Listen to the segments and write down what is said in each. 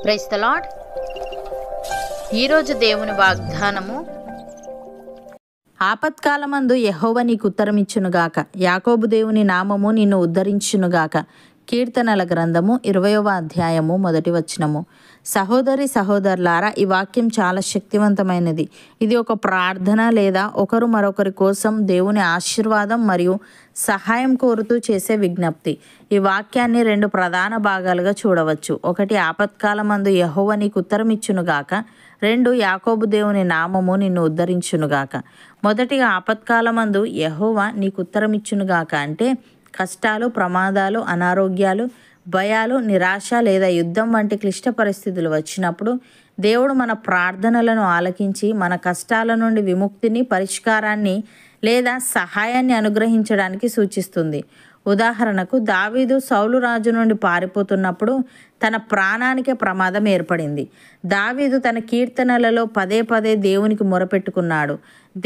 Praise the lord. ఈరోజు దేవుని వాగ్దానము, ఆపత్కాలమందు యెహోవా నీకు ఉత్తరమిచ్చునుగాక, యాకోబు దేవుని నామము నిన్ను ఉద్ధరించునుగాక. కీర్తనల గ్రంథము 20వ అధ్యాయము 1వ వచనము. సహోదరి సహోదరులారా, ఈ వాక్యం చాలా శక్తివంతమైనది. ఇది ఒక ప్రార్థన లేదా ఒకరు మరొకరి కోసం దేవుని ఆశీర్వాదం మరియు సహాయం కోరుతూ చేసే విజ్ఞప్తి. ఈ వాక్యాన్ని 2 ప్రధాన భాగాలుగా చూడవచ్చు. 1, ఆపత్కాలమందు యెహోవా నీకు ఉత్తరమిచ్చునుగాక. 2, యాకోబు దేవుని నామము నిన్ను ఉద్ధరించునుగాక. మొదటిగా, ఆపత్కాలమందు యెహోవా నీకు ఉత్తరమిచ్చునుగాక అంటే కష్టాలు, ప్రమాదాలు, అనారోగ్యాలు, భయాలు, నిరాశ లేదా యుద్ధం వంటి క్లిష్ట పరిస్థితులు వచ్చినప్పుడు దేవుడు మన ప్రార్థనలను ఆలకించి మన కష్టాల నుండి విముక్తిని, పరిష్కారాన్ని లేదా సహాయాన్ని అనుగ్రహించడానికి సూచిస్తుంది. ఉదాహరణకు, దావీదు సౌలు రాజు నుండి పారిపోతున్నప్పుడు తన ప్రాణానికే ప్రమాదం ఏర్పడింది. దావీదు తన కీర్తనలలో పదే పదే దేవునికి మొరపెట్టుకున్నాడు.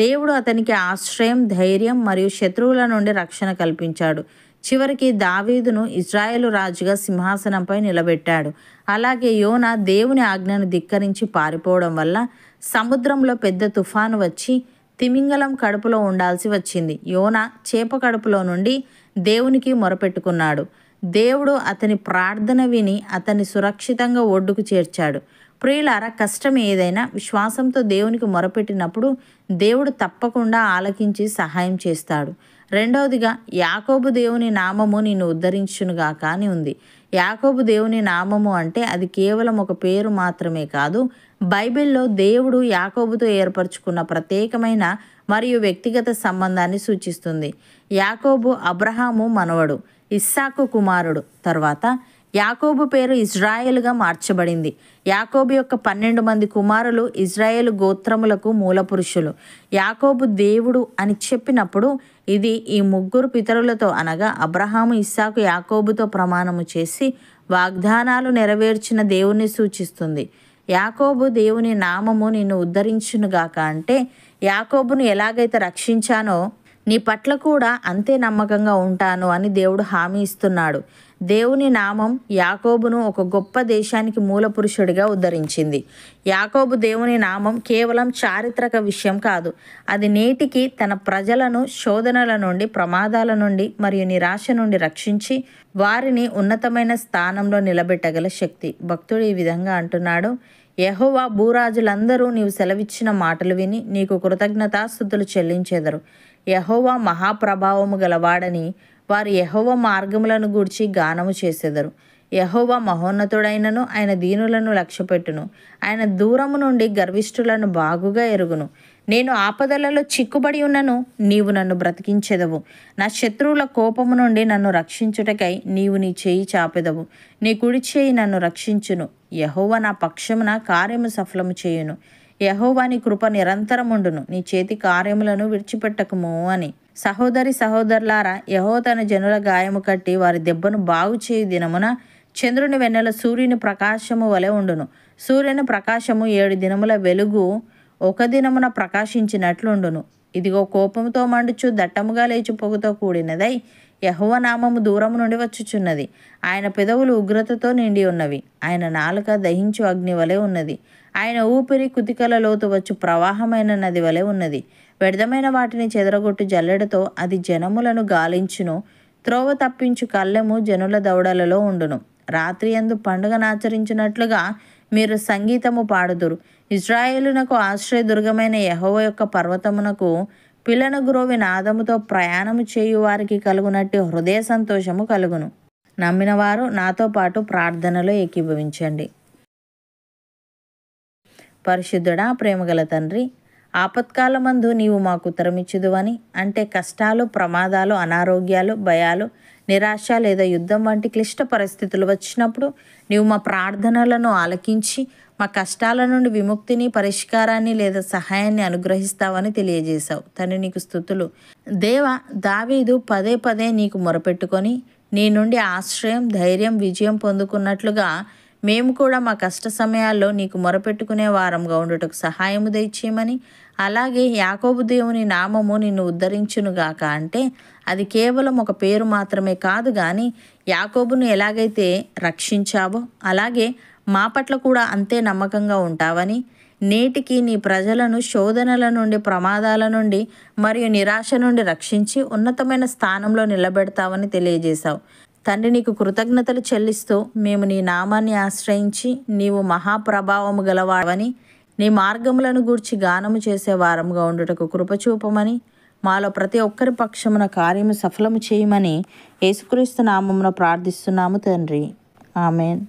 దేవుడు అతనికి ఆశ్రయం, ధైర్యం మరియు శత్రువుల నుండి రక్షణ కల్పించాడు. చివరికి దావీదును ఇజ్రాయేలు రాజుగా సింహాసనంపై నిలబెట్టాడు. అలాగే యోనా దేవుని ఆజ్ఞను ధిక్కరించి పారిపోవడం వల్ల సముద్రంలో పెద్ద తుఫాను వచ్చి తిమింగలం కడుపులో ఉండాల్సి వచ్చింది. యోనా చేప కడుపులో నుండి దేవునికి మొరపెట్టుకున్నాడు. దేవుడు అతని ప్రార్థన విని అతన్ని సురక్షితంగా ఒడ్డుకు చేర్చాడు. ప్రియులారా, కష్టం ఏదైనా విశ్వాసంతో దేవునికి మొరపెట్టినప్పుడు దేవుడు తప్పకుండా ఆలకించి సహాయం చేస్తాడు. రెండవదిగా, యాకోబు దేవుని నామము నిన్ను ఉద్ధరించునుగాక అని ఉంది. యాకోబు దేవుని నామము అంటే అది కేవలం ఒక పేరు మాత్రమే కాదు. బైబిల్లో దేవుడు యాకోబుతో ఏర్పరచుకున్న ప్రత్యేకమైన మరియు వ్యక్తిగత సంబంధాన్ని సూచిస్తుంది. యాకోబు అబ్రహాము మనవడు, ఇస్సాకు కుమారుడు. తర్వాత యాకోబు పేరు ఇజ్రాయేలుగా మార్చబడింది. యాకోబు యొక్క 12 మంది కుమారులు ఇజ్రాయేలు గోత్రములకు మూల పురుషులు. యాకోబు దేవుడు అని చెప్పినప్పుడు ఇది ఈ 3 పితరులతో అనగా అబ్రహాము, ఇస్సాకు, యాకోబుతో ప్రమాణము చేసి వాగ్దానాలు నెరవేర్చిన దేవుణ్ణి సూచిస్తుంది. యాకోబు దేవుని నామము నిన్ను ఉద్ధరించునుగాక అంటే యాకోబును ఎలాగైతే రక్షించానో నీ పట్ల కూడా అంతే నమ్మకంగా ఉంటాను అని దేవుడు హామీ ఇస్తున్నాడు. దేవుని నామం యాకోబును ఒక గొప్ప దేశానికి మూల పురుషుడిగా ఉద్ధరించింది. యాకోబు దేవుని నామం కేవలం చారిత్రక విషయం కాదు. అది నేటికి తన ప్రజలను శోధనల నుండి, ప్రమాదాల నుండి మరియు నిరాశ నుండి రక్షించి వారిని ఉన్నతమైన స్థానంలో నిలబెట్టగల శక్తి. భక్తుడు ఈ విధంగా అంటున్నాడు: యెహోవా, భూరాజులందరూ నీవు సెలవిచ్చిన మాటలు విని నీకు కృతజ్ఞతాస్తుతులు చెల్లించెదరు. యెహోవా మహాప్రభావము గలవాడని వారు యెహోవా మార్గములను గూర్చి గానము చేసెదరు. యెహోవా మహోన్నతుడైనను ఆయన దీనులను లక్ష్యపెట్టును. ఆయన దూరము నుండి గర్విష్ఠులను బాగుగా ఎరుగును. నేను ఆపదలలో చిక్కుబడి ఉన్నను, నీవు నన్ను బ్రతికించెదవు. నా శత్రువుల కోపము నుండి నన్ను రక్షించుటకై నీవు నీ చేయి చాపెదవు. నీ కుడి చేయి నన్ను రక్షించును. యెహోవా నా పక్షమున కార్యము సఫలము చేయును. యెహోవా నీ కృప నిరంతరముండును. నీ చేతి కార్యములను విడిచిపెట్టకము అని. సహోదరి సహోదరులారా, యెహోవా తన జనుల గాయము కట్టి వారి దెబ్బను బాగు చేయు దినమున చంద్రుని వెన్నెల సూర్యుని ప్రకాశము వలె ఉండును. సూర్యుని ప్రకాశము 7 దినముల వెలుగు ఒక దినమున ప్రకాశించినట్లుండును. ఇదిగో, కోపంతో మండుచు దట్టముగా లేచు పొగతో కూడినదై యెహోవా నామము దూరము నుండి వచ్చుచున్నది. ఆయన పెదవులు ఉగ్రతతో నిండి ఉన్నవి. ఆయన నాలుక దహించు అగ్ని వలె ఉన్నది. ఆయన ఊపిరి కుతికల లోతు వచ్చు ప్రవాహమైన నది వలె ఉన్నది. వ్యర్థమైన వాటిని చెదరగొట్టు జల్లెడతో అది జనములను గాలించును. త్రోవ తప్పించు కళ్ళెము జనుల దవడలలో ఉండును. రాత్రి యందు పండుగనాచరించినట్లుగా మీరు సంగీతము పాడుదురు. ఇజ్రాయేలునకు ఆశ్రయదుర్గమైన యెహోవా యొక్క పర్వతమునకు పిల్లను గ్రోవి నాదముతో ప్రయాణము చేయు వారికి కలుగునట్టు హృదయ సంతోషము కలుగును. నమ్మిన వారు నాతో పాటు ప్రార్థనలో ఏకీభవించండి. పరిశుద్ధుడా, ప్రేమగల తండ్రి, ఆపత్కాలమందు నీవు మాకు ఉత్తరమిచ్చుదువని అంటే కష్టాలు, ప్రమాదాలు, అనారోగ్యాలు, భయాలు, నిరాశ లేదా యుద్ధం వంటి క్లిష్ట పరిస్థితులు వచ్చినప్పుడు నీవు మా ప్రార్థనలను ఆలకించి మా కష్టాల నుండి విముక్తిని, పరిష్కారాన్ని లేదా సహాయాన్ని అనుగ్రహిస్తావని తెలియజేశావు. తండ్రి, నీకు స్తుతులు. దేవా, దావీదు పదే పదే నీకు మొరపెట్టుకొని నీ నుండి ఆశ్రయం, ధైర్యం, విజయం పొందుకున్నట్లుగా మేము కూడా మా కష్ట సమయాల్లో నీకు మొరపెట్టుకునే వారంగా ఉండుటకు సహాయము దయచేయమని, అలాగే యాకోబు దేవుని నామము నిన్ను ఉద్ధరించునుగాక అంటే అది కేవలం ఒక పేరు మాత్రమే కాదు, కానీ యాకోబును ఎలాగైతే రక్షించావో అలాగే మా పట్ల కూడా అంతే నమ్మకంగా ఉంటావని, నేటికి నీ ప్రజలను శోధనల నుండి, ప్రమాదాల నుండి మరియు నిరాశ నుండి రక్షించి ఉన్నతమైన స్థానంలో నిలబెడతావని తెలియజేశావు. తండ్రి, నీకు కృతజ్ఞతలు చెల్లిస్తూ మేము నీ నామాన్ని ఆశ్రయించి నీవు మహాప్రభావము గలవాడవని, నీ మార్గములను గూర్చి గానము చేసే వారముగా ఉండుటకు కృపచూపమని, మాలో ప్రతి ఒక్కరి పక్షమున కార్యము సఫలము చేయమని యేసుక్రీస్తు నామమున ప్రార్థిస్తున్నాము తండ్రి. ఆమెన్.